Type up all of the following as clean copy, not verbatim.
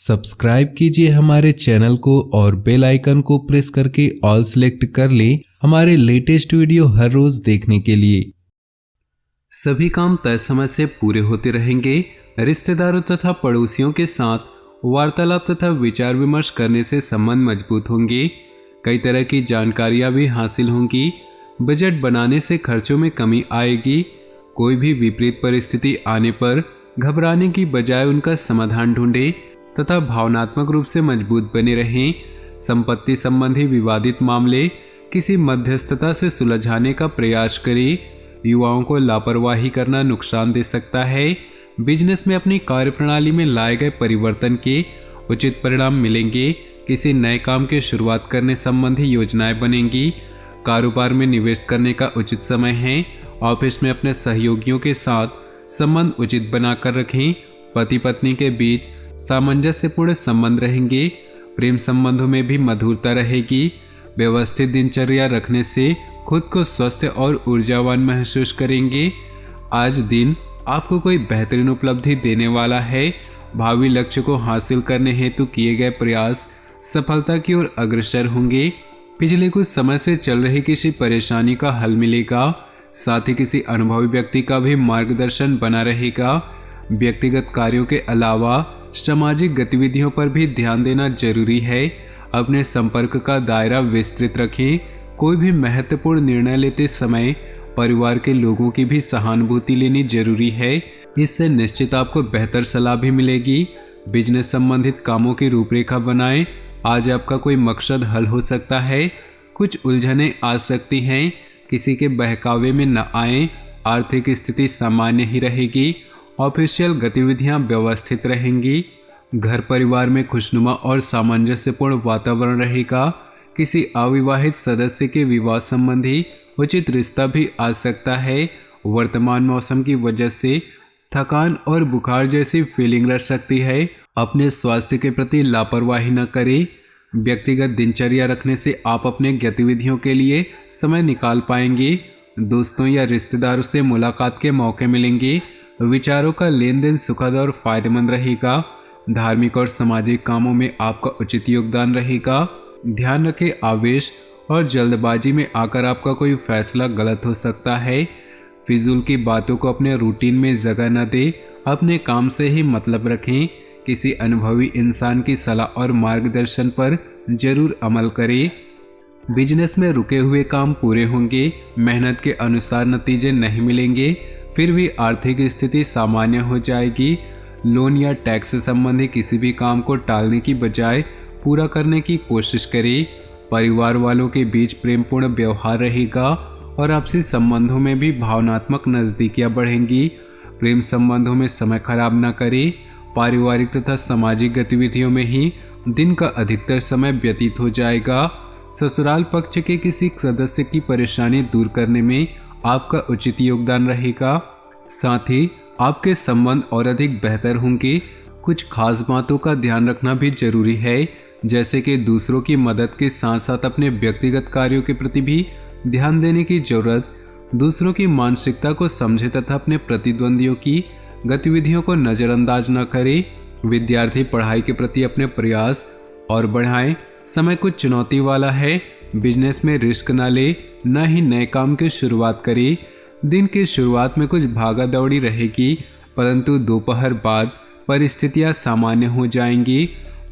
Subscribe कीजिए हमारे channel को और बेल आइकन को प्रेस करके ऑल सेलेक्ट कर लें हमारे लेटेस्ट वीडियो हर रोज देखने के लिए। सभी काम तय समय से पूरे होते रहेंगे। रिश्तेदारों तथा पड़ोसियों के साथ वार्तालाप तथा विचार विमर्श करने से संबंध मजबूत होंगे। कई तरह की जानकारियां भी हासिल होंगी। बजट बनाने से खर्चों में कमी आएगी। कोई भी विपरीत परिस्थिति आने पर घबराने की बजाय उनका समाधान ढूंढें तथा भावनात्मक रूप से मजबूत बने रहें। संपत्ति संबंधी विवादित मामले किसी मध्यस्थता से सुलझाने का प्रयास करें। युवाओं को लापरवाही करना नुकसान दे सकता है। बिजनेस में अपनी कार्यप्रणाली में लाए गए परिवर्तन के उचित परिणाम मिलेंगे। किसी नए काम की शुरुआत करने संबंधी योजनाएं बनेंगी। कारोबार में निवेश करने का उचित समय है। ऑफिस में अपने सहयोगियों के साथ संबंध उचित बनाकर रखें। पति पत्नी के बीच सामंजस्यपूर्ण संबंध रहेंगे। प्रेम संबंधों में भी मधुरता रहेगी। व्यवस्थित दिनचर्या रखने से खुद को स्वस्थ और ऊर्जावान महसूस करेंगे। आज दिन आपको कोई बेहतरीन उपलब्धि देने वाला है। भावी लक्ष्य को हासिल करने हेतु किए गए प्रयास सफलता की ओर अग्रसर होंगे। पिछले कुछ समय से चल रही किसी परेशानी का हल मिलेगा। साथ ही किसी अनुभवी व्यक्ति का भी मार्गदर्शन बना रहेगा। व्यक्तिगत कार्यों के अलावा सामाजिक गतिविधियों पर भी ध्यान देना जरूरी है। अपने संपर्क का दायरा विस्तृत रखें। कोई भी महत्वपूर्ण निर्णय लेते समय परिवार के लोगों की भी सहानुभूति लेनी जरूरी है। इससे निश्चित आपको बेहतर सलाह भी मिलेगी। बिजनेस संबंधित कामों की रूपरेखा बनाएं। आज आपका कोई मकसद हल हो सकता है। कुछ उलझनें आ सकती हैं। किसी के बहकावे में न आएं। आर्थिक स्थिति सामान्य ही रहेगी। ऑफिशियल गतिविधियां व्यवस्थित रहेंगी। घर परिवार में खुशनुमा और सामंजस्यपूर्ण वातावरण रहेगा। किसी अविवाहित सदस्य के विवाह संबंधी उचित रिश्ता भी आ सकता है। वर्तमान मौसम की वजह से थकान और बुखार जैसी फीलिंग रह सकती है। अपने स्वास्थ्य के प्रति लापरवाही न करें। व्यक्तिगत दिनचर्या रखने से आप अपने गतिविधियों के लिए समय निकाल पाएंगे। दोस्तों या रिश्तेदारों से मुलाकात के मौके मिलेंगे। विचारों का लेन देन सुखद और फायदेमंद रहेगा। धार्मिक और सामाजिक कामों में आपका उचित योगदान रहेगा। ध्यान रखें, आवेश और जल्दबाजी में आकर आपका कोई फैसला गलत हो सकता है। फिजूल की बातों को अपने रूटीन में जगह न दें। अपने काम से ही मतलब रखें। किसी अनुभवी इंसान की सलाह और मार्गदर्शन पर जरूर अमल करें। बिजनेस में रुके हुए काम पूरे होंगे। मेहनत के अनुसार नतीजे नहीं मिलेंगे, फिर भी आर्थिक स्थिति सामान्य हो जाएगी। लोन या टैक्स से संबंधी किसी भी काम को टालने की बजाय पूरा करने की कोशिश करें। परिवार वालों के बीच प्रेमपूर्ण व्यवहार रहेगा और आपसी संबंधों में भी भावनात्मक नज़दीकियां बढ़ेंगी। प्रेम संबंधों में समय खराब न करें। पारिवारिक तथा सामाजिक गतिविधियों में ही दिन का अधिकतर समय व्यतीत हो जाएगा। ससुराल पक्ष के किसी सदस्य की परेशानी दूर करने में आपका उचित योगदान रहेगा। साथ ही आपके संबंध और अधिक बेहतर होंगे। कुछ खास बातों का ध्यान रखना भी जरूरी है, जैसे कि दूसरों की मदद के साथ साथ अपने व्यक्तिगत कार्यों के प्रति भी ध्यान देने की जरूरत। दूसरों की मानसिकता को समझें तथा अपने प्रतिद्वंदियों की गतिविधियों को नज़रअंदाज न करें। विद्यार्थी पढ़ाई के प्रति अपने प्रयास और बढ़ाएं। समय कुछ चुनौती वाला है। बिजनेस में रिस्क न ले, न ही नए काम की शुरुआत करें। दिन की शुरुआत में कुछ भागा दौड़ी रहेगी, परंतु दोपहर बाद परिस्थितियां सामान्य हो जाएंगी।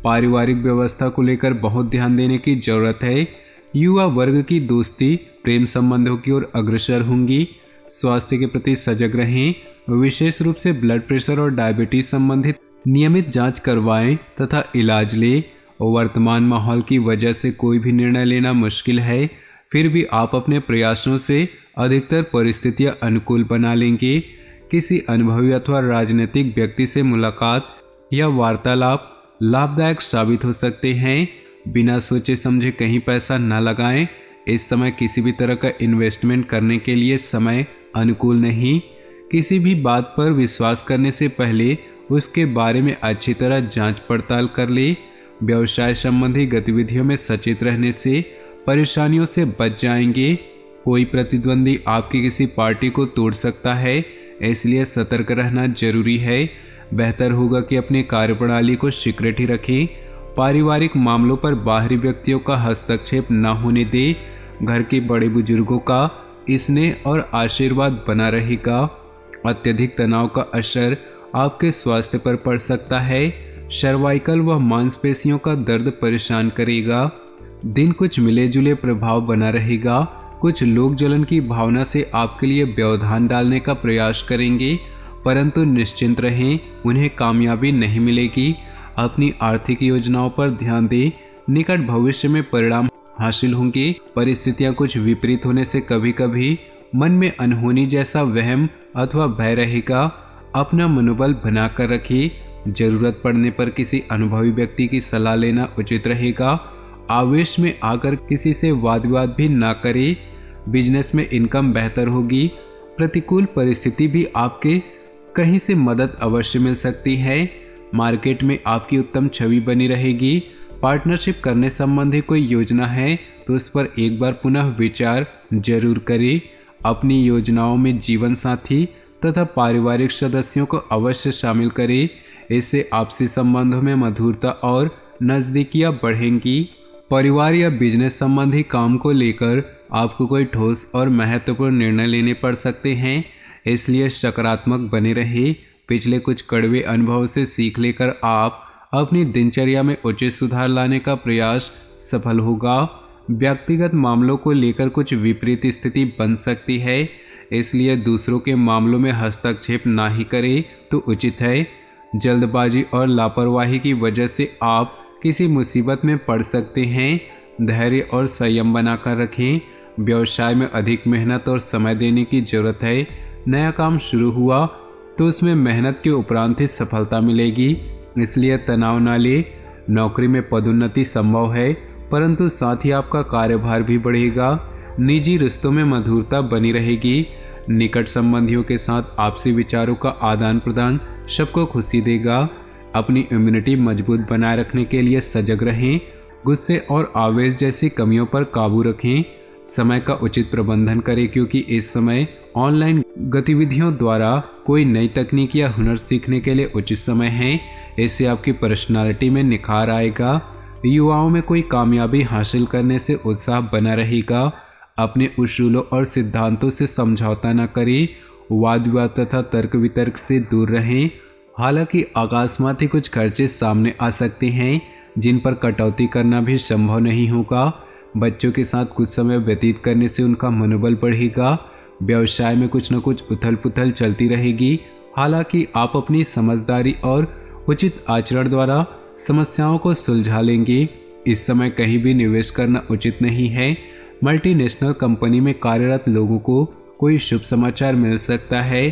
पारिवारिक व्यवस्था को लेकर बहुत ध्यान देने की जरूरत है। युवा वर्ग की दोस्ती प्रेम संबंधों की ओर अग्रसर होंगी। स्वास्थ्य के प्रति सजग रहें। विशेष रूप से ब्लड प्रेशर और डायबिटीज संबंधित नियमित जांच करवाएं तथा इलाज लें। वर्तमान माहौल की वजह से कोई भी निर्णय लेना मुश्किल है, फिर भी आप अपने प्रयासों से अधिकतर परिस्थितियां अनुकूल बना लेंगे। किसी अनुभवी अथवा राजनीतिक व्यक्ति से मुलाकात या वार्तालाप लाभदायक साबित हो सकते हैं। बिना सोचे समझे कहीं पैसा न लगाएं। इस समय किसी भी तरह का इन्वेस्टमेंट करने के लिए समय अनुकूल नहीं। किसी भी बात पर विश्वास करने से पहले उसके बारे में अच्छी तरह जांच पड़ताल कर ले। व्यवसाय संबंधी गतिविधियों में सचेत रहने से परेशानियों से बच जाएंगे। कोई प्रतिद्वंदी आपकी किसी पार्टी को तोड़ सकता है, इसलिए सतर्क रहना जरूरी है। बेहतर होगा कि अपनी कार्यप्रणाली को सीक्रेट ही रखें। पारिवारिक मामलों पर बाहरी व्यक्तियों का हस्तक्षेप न होने दें। घर के बड़े बुजुर्गों का स्नेह और आशीर्वाद बना रहेगा। अत्यधिक तनाव का असर आपके स्वास्थ्य पर पड़ सकता है। सर्वाइकल व मांसपेशियों का दर्द परेशान करेगा। दिन कुछ मिले जुले प्रभाव बना रहेगा। कुछ लोग जलन की भावना से आपके लिए व्यवधान डालने का प्रयास करेंगे, परंतु निश्चिंत रहें, उन्हें कामयाबी नहीं मिलेगी। अपनी आर्थिक योजनाओं पर ध्यान दें। निकट भविष्य में परिणाम हासिल होंगे। परिस्थितियां कुछ विपरीत होने से कभी कभी मन में अनहोनी जैसा वहम अथवा भय रहेगा। अपना मनोबल बनाकर रखिए। जरूरत पड़ने पर किसी अनुभवी व्यक्ति की सलाह लेना उचित रहेगा। आवेश में आकर किसी से वाद विवाद भी ना करें। बिजनेस में इनकम बेहतर होगी। प्रतिकूल परिस्थिति भी आपके कहीं से मदद अवश्य मिल सकती है। मार्केट में आपकी उत्तम छवि बनी रहेगी। पार्टनरशिप करने संबंधी कोई योजना है तो उस पर एक बार पुनः विचार जरूर करें। अपनी योजनाओं में जीवन साथी तथा पारिवारिक सदस्यों को अवश्य शामिल करें। इससे आपसी संबंधों में मधुरता और नज़दीकियां बढ़ेंगी। परिवार या बिजनेस संबंधी काम को लेकर आपको कोई ठोस और महत्वपूर्ण निर्णय लेने पड़ सकते हैं, इसलिए सकारात्मक बने रहे। पिछले कुछ कड़वे अनुभव से सीख लेकर आप अपनी दिनचर्या में उचित सुधार लाने का प्रयास सफल होगा। व्यक्तिगत मामलों को लेकर कुछ विपरीत स्थिति बन सकती है, इसलिए दूसरों के मामलों में हस्तक्षेप ना ही करें तो उचित है। जल्दबाजी और लापरवाही की वजह से आप किसी मुसीबत में पड़ सकते हैं। धैर्य और संयम बनाकर रखें। व्यवसाय में अधिक मेहनत और समय देने की जरूरत है। नया काम शुरू हुआ तो उसमें मेहनत के उपरांत ही सफलता मिलेगी, इसलिए तनाव न ले। नौकरी में पदोन्नति संभव है, परंतु साथ ही आपका कार्यभार भी बढ़ेगा। निजी रिश्तों में मधुरता बनी रहेगी। निकट संबंधियों के साथ आपसी विचारों का आदान प्रदान सबको खुशी देगा। अपनी इम्यूनिटी मजबूत बनाए रखने के लिए सजग रहें। गुस्से और आवेश जैसी कमियों पर काबू रखें। समय का उचित प्रबंधन करें, क्योंकि इस समय ऑनलाइन गतिविधियों द्वारा कोई नई तकनीक या हुनर सीखने के लिए उचित समय है। इससे आपकी पर्सनालिटी में निखार आएगा। युवाओं में कोई कामयाबी हासिल करने से उत्साह बना रहेगा। अपने उसूलों और सिद्धांतों से समझौता न करें। वाद विवाद तथा तर्क वितर्क से दूर रहें। हालांकि अकस्मात ही कुछ खर्चे सामने आ सकते हैं, जिन पर कटौती करना भी संभव नहीं होगा। बच्चों के साथ कुछ समय व्यतीत करने से उनका मनोबल बढ़ेगा। व्यवसाय में कुछ न कुछ उथल पुथल चलती रहेगी। हालांकि आप अपनी समझदारी और उचित आचरण द्वारा समस्याओं को सुलझा लेंगे। इस समय कहीं भी निवेश करना उचित नहीं है। मल्टीनेशनल कंपनी में कार्यरत लोगों को कोई शुभ समाचार मिल सकता है।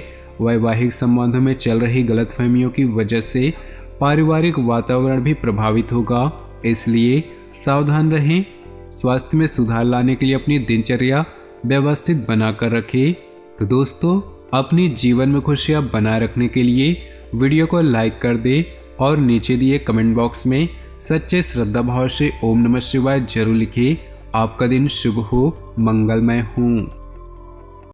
वैवाहिक संबंधों में चल रही गलतफहमियों की वजह से पारिवारिक वातावरण भी प्रभावित होगा, इसलिए सावधान रहें। स्वास्थ्य में सुधार लाने के लिए अपनी दिनचर्या व्यवस्थित बनाकर रखें। तो दोस्तों, अपनी जीवन में खुशियां बनाए रखने के लिए वीडियो को लाइक कर दें और नीचे दिए कमेंट बॉक्स में सच्चे श्रद्धा भाव से ओम नमः शिवाय जरूर लिखिए। आपका दिन शुभ हो, मंगलमय हो।